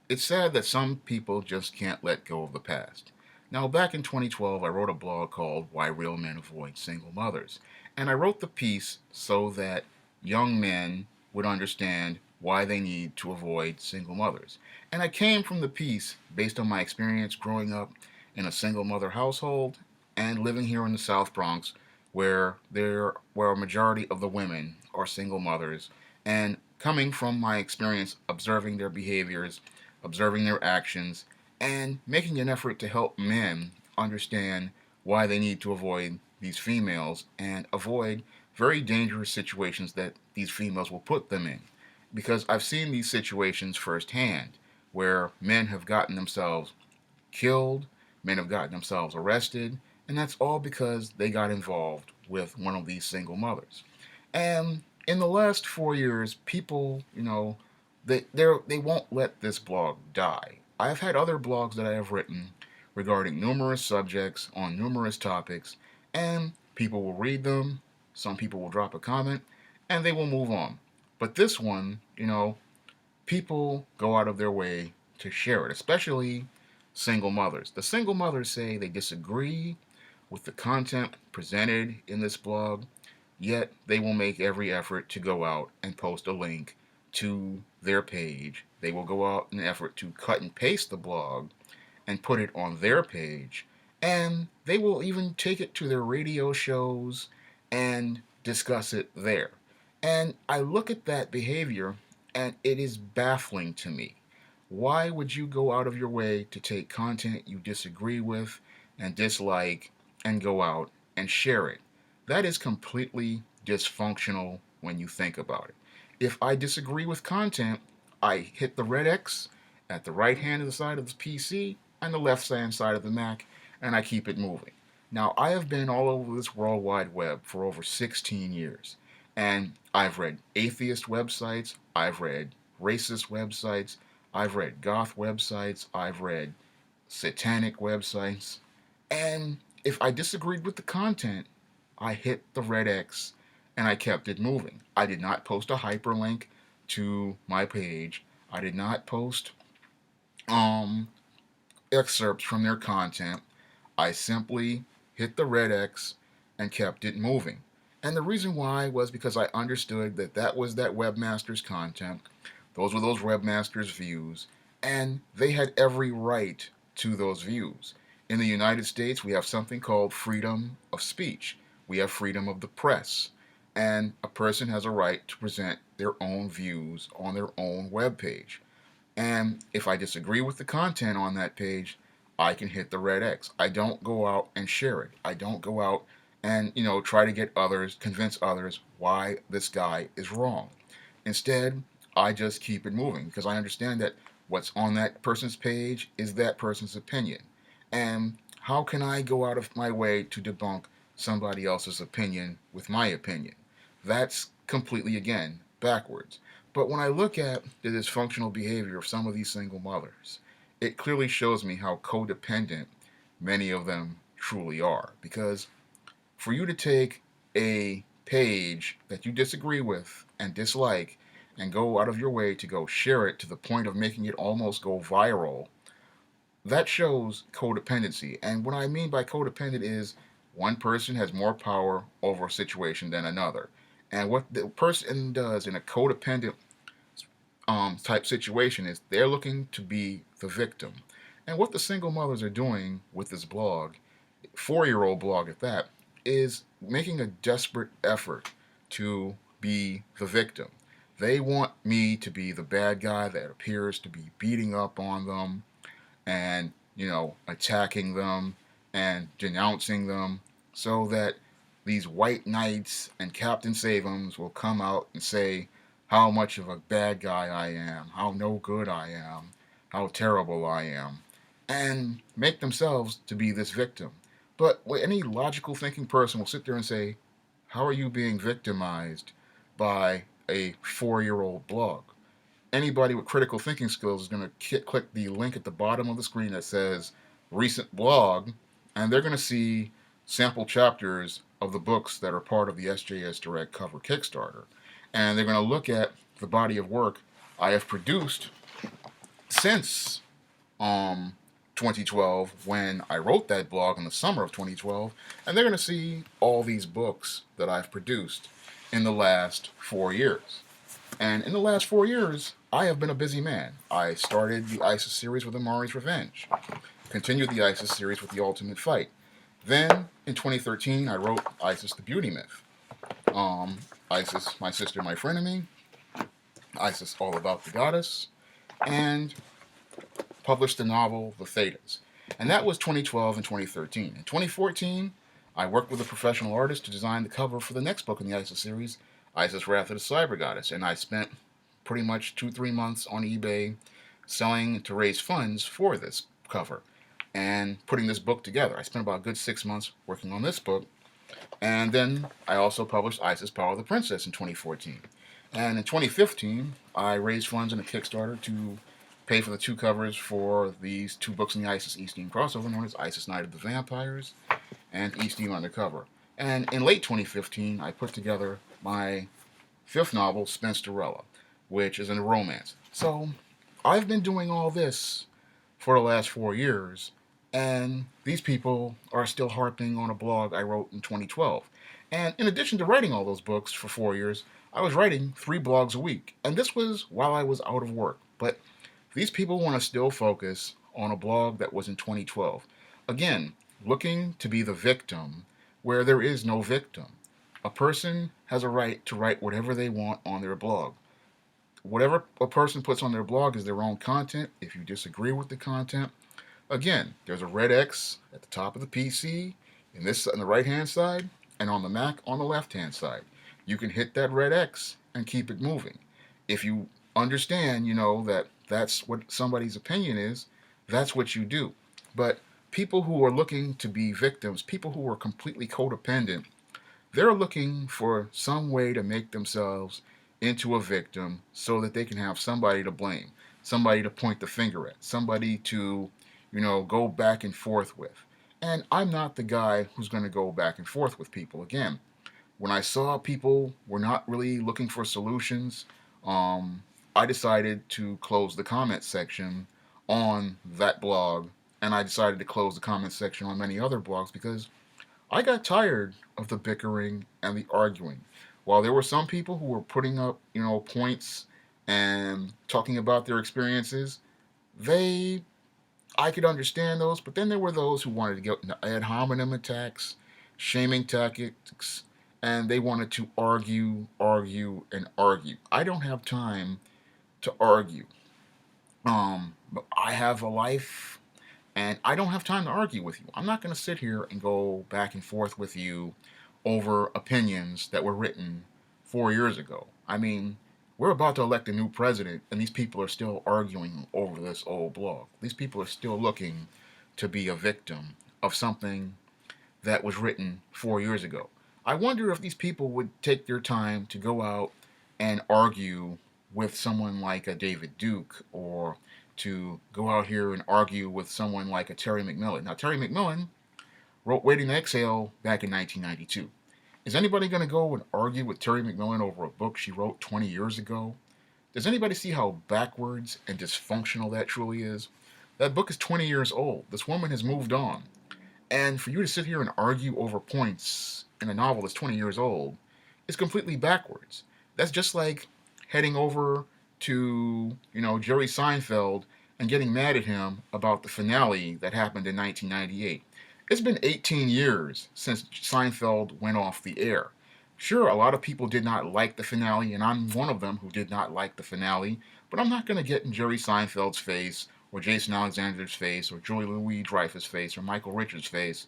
It's sad that some people just can't let go of the past. Now, back in 2012, I wrote a blog called Why Real Men Avoid Single Mothers. And I wrote the piece so that young men would understand why they need to avoid single mothers. And I came from the piece based on my experience growing up in a single mother household and living here in the South Bronx where a majority of the women are single mothers, and coming from my experience observing their behaviors, observing their actions, and making an effort to help men understand why they need to avoid these females and avoid very dangerous situations that these females will put them in. Because I've seen these situations firsthand where men have gotten themselves killed, men have gotten themselves arrested, and that's all because they got involved with one of these single mothers. And in the last 4 years, people, they won't let this blog die. I've had other blogs that I have written regarding numerous subjects on numerous topics, and people will read them. Some people will drop a comment, and they will move on. But this one, people go out of their way to share it, especially single mothers. The single mothers say they disagree with the content presented in this blog, yet they will make every effort to go out and post a link to their page. They will go out in an effort to cut and paste the blog and put it on their page. And they will even take it to their radio shows and discuss it there. And I look at that behavior and it is baffling to me. Why would you go out of your way to take content you disagree with and dislike and go out and share it? That is completely dysfunctional when you think about it. If I disagree with content, I hit the red X at the right hand of the side of the PC and the left hand side of the Mac, and I keep it moving. Now, I have been all over this World Wide Web for over 16 years, and I've read atheist websites, I've read racist websites, I've read goth websites, I've read satanic websites, and if I disagreed with the content, I hit the red X and I kept it moving. I did not post a hyperlink to my page. I did not post um, excerpts from their content. I simply hit the red X and kept it moving. And the reason why was because I understood that that was that webmaster's content. Those were those webmasters' views. And they had every right to those views. In the United States, we have something called freedom of speech. We have freedom of the press. And a person has a right to present their own views on their own web page. And if I disagree with the content on that page, I can hit the red X. I don't go out and share it. I don't go out and, try to get others, convince others why this guy is wrong. Instead, I just keep it moving because I understand that what's on that person's page is that person's opinion. And how can I go out of my way to debunk somebody else's opinion with my opinion? That's completely, again, backwards. But when I look at the dysfunctional behavior of some of these single mothers, it clearly shows me how codependent many of them truly are. Because for you to take a page that you disagree with and dislike and go out of your way to go share it to the point of making it almost go viral, that shows codependency. And what I mean by codependent is one person has more power over a situation than another. And what the person does in a codependent type situation is they're looking to be the victim. And what the single mothers are doing with this blog, 4 year old blog at that, is making a desperate effort to be the victim. They want me to be the bad guy that appears to be beating up on them and, attacking them and denouncing them so that these white knights and Captain Saveums will come out and say how much of a bad guy I am, how no good I am, how terrible I am, and make themselves to be this victim. But any logical thinking person will sit there and say, how are you being victimized by a 4 year old blog? Anybody with critical thinking skills is going to click the link at the bottom of the screen that says recent blog, and they're going to see sample chapters of the books that are part of the SJS Direct Cover Kickstarter. And they're going to look at the body of work I have produced since um 2012 when I wrote that blog in the summer of 2012, and they're going to see all these books that I've produced in the last 4 years. And in the last 4 years, I have been a busy man. I started the ISIS series with Amari's Revenge, continued the ISIS series with The Ultimate Fight. Then, in 2013, I wrote ISIS the Beauty Myth. ISIS, My Sister, My Frenemy, ISIS All About the Goddess, and published the novel The Thetas. And that was 2012 and 2013. In 2014, I worked with a professional artist to design the cover for the next book in the ISIS series, ISIS Wrath of the Cyber Goddess. And I spent pretty much 2-3 months on eBay selling to raise funds for this cover and putting this book together. I spent about a good 6 months working on this book. And then I also published ISIS Power of the Princess in 2014. And in 2015, I raised funds in a Kickstarter to pay for the two covers for these two books in the ISIS Eastteam crossover, known as ISIS Night of the Vampires and Eastteam Undercover. And in late 2015, I put together my fifth novel, Spinsterella, which is a romance. So I've been doing all this for the last 4 years, and these people are still harping on a blog I wrote in 2012. And in addition to writing all those books for 4 years, I was writing 3 blogs a week. And this was while I was out of work. But these people want to still focus on a blog that was in 2012. Again, looking to be the victim where there is no victim. A person has a right to write whatever they want on their blog. Whatever a person puts on their blog is their own content. If you disagree with the content, again, there's a red X at the top of the PC, in this on the right hand side, and on the Mac on the left hand side. You can hit that red X and keep it moving. If you understand, that that's what somebody's opinion is, that's what you do. But people who are looking to be victims, people who are completely codependent, they're looking for some way to make themselves into a victim so that they can have somebody to blame, somebody to point the finger at, somebody to, go back and forth with. And I'm not the guy who's going to go back and forth with people. Again, when I saw people were not really looking for solutions, I decided to close the comment section on that blog, and I decided to close the comment section on many other blogs because I got tired of the bickering and the arguing. While there were some people who were putting up, points and talking about their experiences, I could understand those, but then there were those who wanted to get into ad hominem attacks, shaming tactics, and they wanted to argue, argue, and argue. I don't have time to argue. But I have a life, and I don't have time to argue with you. I'm not going to sit here and go back and forth with you over opinions that were written 4 years ago. I mean, we're about to elect a new president, and these people are still arguing over this old blog. These people are still looking to be a victim of something that was written 4 years ago. I wonder if these people would take their time to go out and argue with someone like a David Duke, or to go out here and argue with someone like a Terry McMillan. Now, Terry McMillan wrote Waiting to Exhale back in 1992. Is anybody going to go and argue with Terry McMillan over a book she wrote 20 years ago? Does anybody see how backwards and dysfunctional that truly is? That book is 20 years old. This woman has moved on. And for you to sit here and argue over points in a novel that's 20 years old is completely backwards. That's just like heading over to, Jerry Seinfeld and getting mad at him about the finale that happened in 1998. It's been 18 years since Seinfeld went off the air. Sure, a lot of people did not like the finale, and I'm one of them who did not like the finale, but I'm not going to get in Jerry Seinfeld's face, or Jason Alexander's face, or Julie Louis-Dreyfus' face, or Michael Richards' face,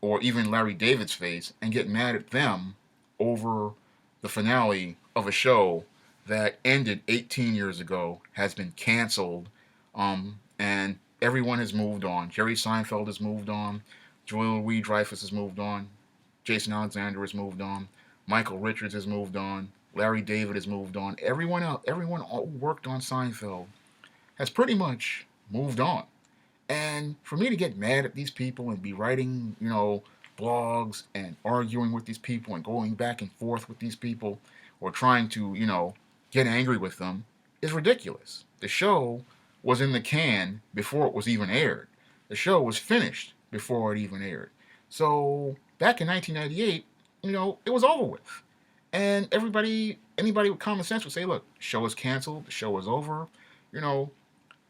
or even Larry David's face, and get mad at them over the finale of a show that ended 18 years ago, has been canceled, and everyone has moved on. Jerry Seinfeld has moved on. Julie Louis-Dreyfus has moved on. Jason Alexander has moved on. Michael Richards has moved on. Larry David has moved on. Everyone else, everyone who worked on Seinfeld has pretty much moved on. And for me to get mad at these people and be writing, blogs and arguing with these people and going back and forth with these people, or trying to, get angry with them, is ridiculous. The show was in the can before it was even aired. The show was finished before it even aired. So back in 1998, it was over with. And anybody with common sense would say, look, the show is canceled, the show is over. You know,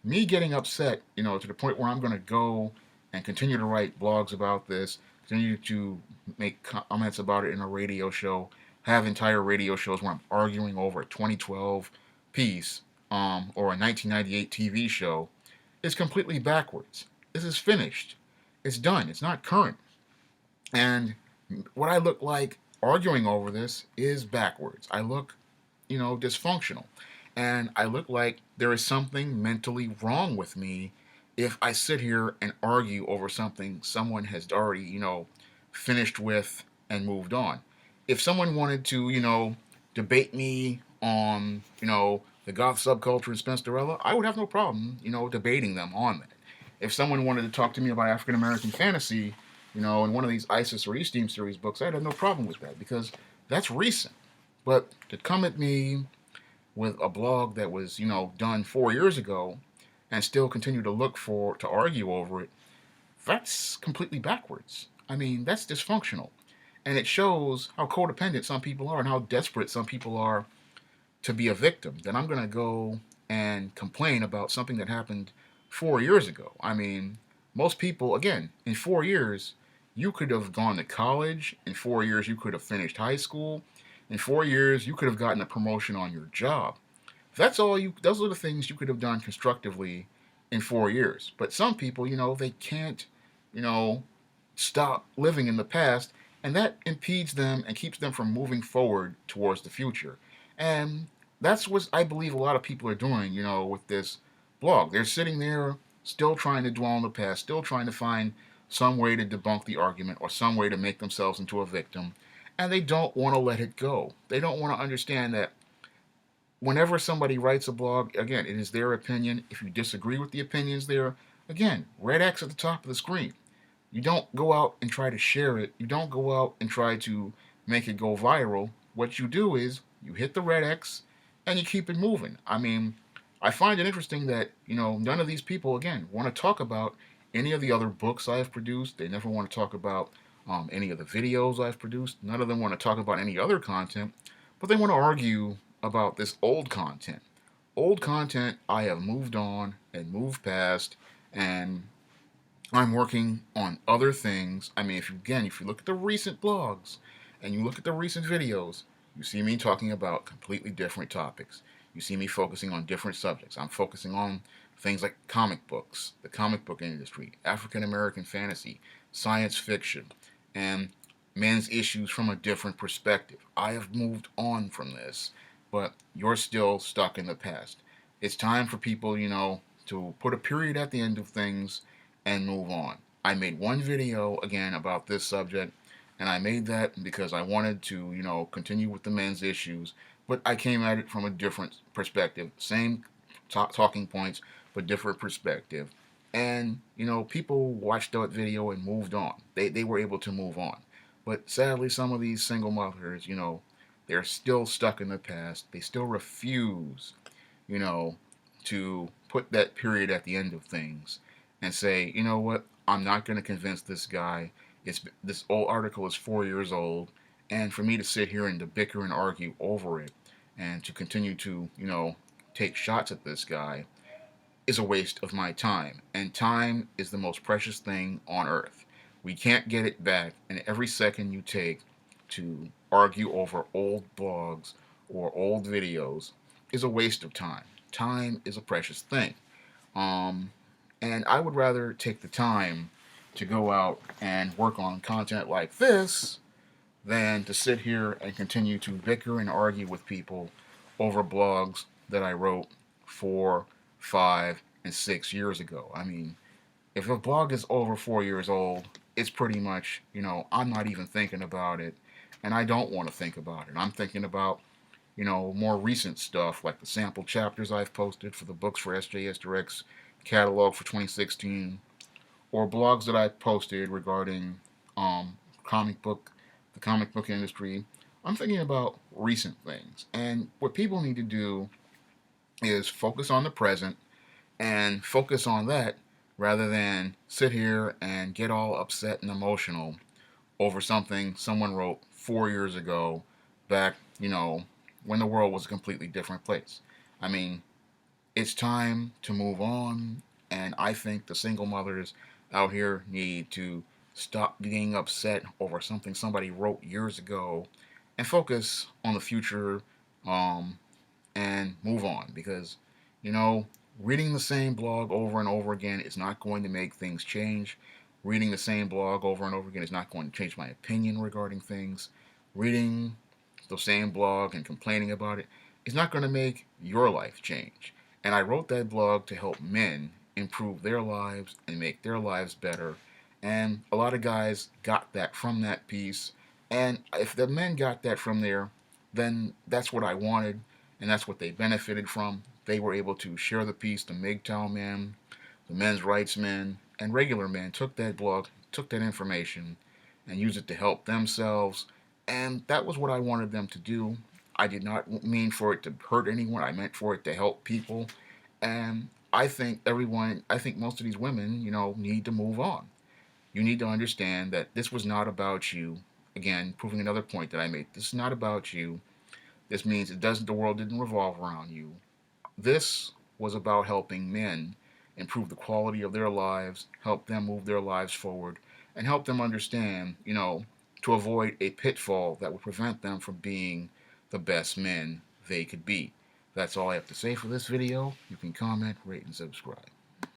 me getting upset, to the point where I'm going to go and continue to write blogs about this, continue to make comments about it in a radio show, have entire radio shows where I'm arguing over a 2012 piece or a 1998 TV show, is completely backwards. This is finished. It's done. It's not current. And what I look like arguing over this is backwards. I look, dysfunctional. And I look like there is something mentally wrong with me if I sit here and argue over something someone has already, finished with and moved on. If someone wanted to, debate me on, the goth subculture and Spencerella, I would have no problem, debating them on that. If someone wanted to talk to me about African American fantasy, in one of these ISIS or East series books, I'd have no problem with that because that's recent. But to come at me with a blog that was, done 4 years ago and still continue to argue over it, that's completely backwards. I mean, that's dysfunctional. And it shows how codependent some people are and how desperate some people are to be a victim. Then I'm going to go and complain about something that happened 4 years ago. I mean, most people, again, in 4 years, you could have gone to college. In 4 years, you could have finished high school. In 4 years, you could have gotten a promotion on your job. Those are the things you could have done constructively in 4 years. But some people, they can't, you know, stop living in the past, and that impedes them and keeps them from moving forward towards the future. And that's what I believe a lot of people are doing, with this blog. They're sitting there still trying to dwell on the past, still trying to find some way to debunk the argument or some way to make themselves into a victim, and they don't want to let it go. They don't want to understand that whenever somebody writes a blog, again, it is their opinion. If you disagree with the opinions there, again, red X at the top of the screen. You don't go out and try to share it. You don't go out and try to make it go viral. What you do is you hit the red X and you keep it moving. I mean, I find it interesting that, none of these people, again, want to talk about any of the other books I've produced. They never want to talk about any of the videos I've produced. None of them want to talk about any other content, but they want to argue about this old content. Old content I have moved on and moved past, and I'm working on other things. I mean, if you look at the recent blogs and you look at the recent videos, you see me talking about completely different topics. You see me focusing on different subjects. I'm focusing on things like comic books, the comic book industry, African American fantasy, science fiction, and men's issues from a different perspective. I have moved on from this, but you're still stuck in the past. It's time for people, to put a period at the end of things and move on. I made one video again about this subject, and I made that because I wanted to, continue with the men's issues, but I came at it from a different perspective. Same talking points, but different perspective. And, people watched that video and moved on. They were able to move on. But sadly, some of these single mothers, they're still stuck in the past. They still refuse, to put that period at the end of things and say, you know what, I'm not going to convince this guy. This old article is 4 years old, and for me to sit here and to bicker and argue over it, and to continue to, take shots at this guy, is a waste of my time. And time is the most precious thing on earth. We can't get it back, and every second you take to argue over old blogs or old videos is a waste of time. Time is a precious thing. Um, and I would rather take the time to go out and work on content like this than to sit here and continue to bicker and argue with people over blogs that I wrote 4, 5, and 6 years ago. I mean, if a blog is over 4 years old, it's pretty much, I'm not even thinking about it, and I don't want to think about it. I'm thinking about, more recent stuff like the sample chapters I've posted for the Books for SJS Directs catalog for 2016, or blogs that I posted regarding um, comic book, the comic book industry. I'm thinking about recent things, and what people need to do is focus on the present and focus on that rather than sit here and get all upset and emotional over something someone wrote 4 years ago, back, when the world was a completely different place. I mean, it's time to move on, and I think the single mothers out here need to stop being upset over something somebody wrote years ago and focus on the future, um, and move on, because you know reading the same blog over and over again is not going to make things change. Reading the same blog over and over again is not going to change my opinion regarding things. Reading the same blog and complaining about it is not going to make your life change. And I wrote that blog to help men improve their lives and make their lives better. And a lot of guys got that from that piece. And if the men got that from there, then that's what I wanted, and that's what they benefited from. They were able to share the piece. The MGTOW men, the men's rights men, and regular men took that blog, took that information, and used it to help themselves. And that was what I wanted them to do. I did not mean for it to hurt anyone. I meant for it to help people. And I think most of these women, need to move on. You need to understand that this was not about you. Again, proving another point that I made. This is not about you. This means the world didn't revolve around you. This was about helping men improve the quality of their lives, help them move their lives forward, and help them understand, to avoid a pitfall that would prevent them from being the best men they could be. That's all I have to say for this video. You can comment, rate, and subscribe.